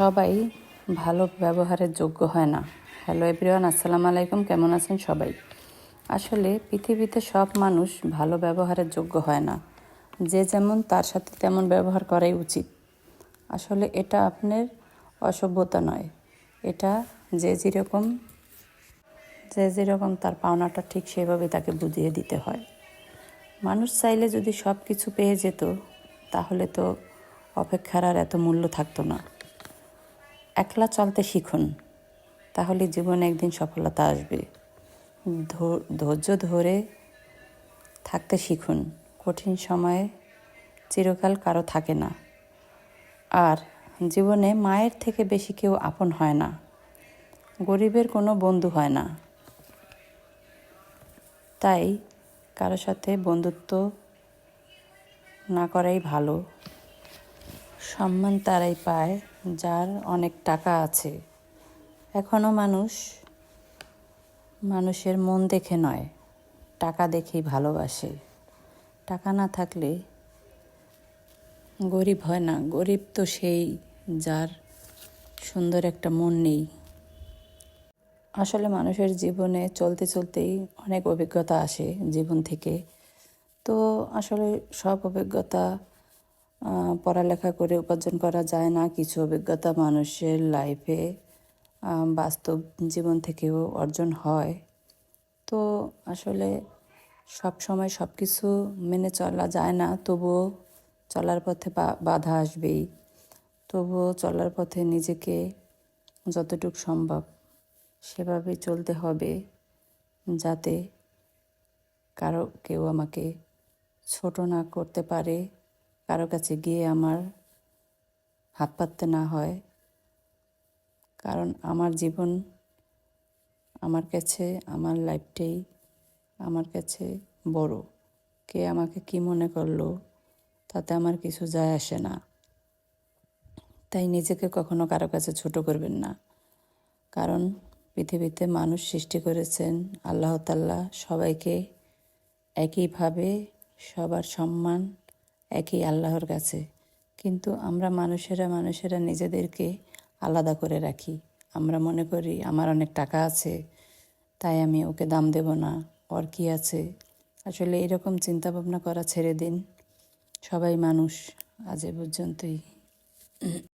সবাই ভালো ব্যবহারের যোগ্য হয় না। হ্যালো এভরিওয়ান, আসসালামু আলাইকুম। কেমন আছেন সবাই? আসলে পৃথিবীতে সব মানুষ ভালো ব্যবহারের যোগ্য হয় না। যে যেমন তার সাথে তেমন ব্যবহার করাই উচিত। আসলে এটা আপনার অসভ্যতা নয়, এটা যে যেরকম তার পাওনাটা ঠিক সেভাবে তাকে বুঝিয়ে দিতে হয়। মানুষ চাইলে যদি সব কিছু পেয়ে যেত তাহলে তো অপেক্ষার আর এত মূল্য থাকতো না। একলা চলতে শিখুন, তাহলে জীবনে একদিন সফলতা আসবে। ধৈর্য ধরে থাকতে শিখুন, কঠিন সময়ে চিরকাল কারো থাকে না। আর জীবনে মায়ের থেকে বেশি কেউ আপন হয় না, গরিবের কোনো বন্ধু হয় না। তাই কারো সাথে বন্ধুত্ব না করাই ভালো। সম্মান তারাই পায় যার অনেক টাকা আছে। এখনও মানুষের মন দেখে নয়, টাকা দেখেই ভালোবাসে। টাকা না থাকলে গরিব হয় না। গরিব তো সেই যার সুন্দর একটা মন নেই। আসলে মানুষের জীবনে চলতে চলতেই অনেক অভিজ্ঞতা আসে জীবন থেকে। তো আসলে সব অভিজ্ঞতা পড়ালেখা করে উপার্জন করা যায় না। কিছু অভিজ্ঞতা মানুষের লাইফে বাস্তব জীবন থেকেও অর্জন হয়। তো আসলে সব সময় সব কিছু মেনে চলা যায় না, তবুও চলার পথে বাধা আসবেই। তবুও চলার পথে নিজেকে যতটুকু সম্ভব সেভাবে চলতে হবে, যাতে কেউ আমাকে ছোট না করতে পারে, কারো কাছে গিয়ে আমার হাত পাততে না হয়। কারণ আমার জীবন আমার কাছে, আমার লাইফটাই আমার কাছে বড়। কে আমাকে কি মনে করলো তাতে আমার কিছু যায় আসে না। তাই নিজেকে কখনো কারো কাছে ছোট করবেন না। কারণ পৃথিবীতে মানুষ সৃষ্টি করেছেন আল্লাহ তাআলা সবাইকে একইভাবে, সবার সম্মান একই আল্লাহর কাছে। কিন্তু আমরা মানুষেরা নিজেদেরকে আলাদা করে রাখি। আমরা মনে করি আমার অনেক টাকা আছে, তাই আমি ওকে দাম দেব না, ওর কি আছে। আসলে এরকম চিন্তাভাবনা করা ছেড়ে দিন। সবাই মানুষ। আজ এ পর্যন্তই।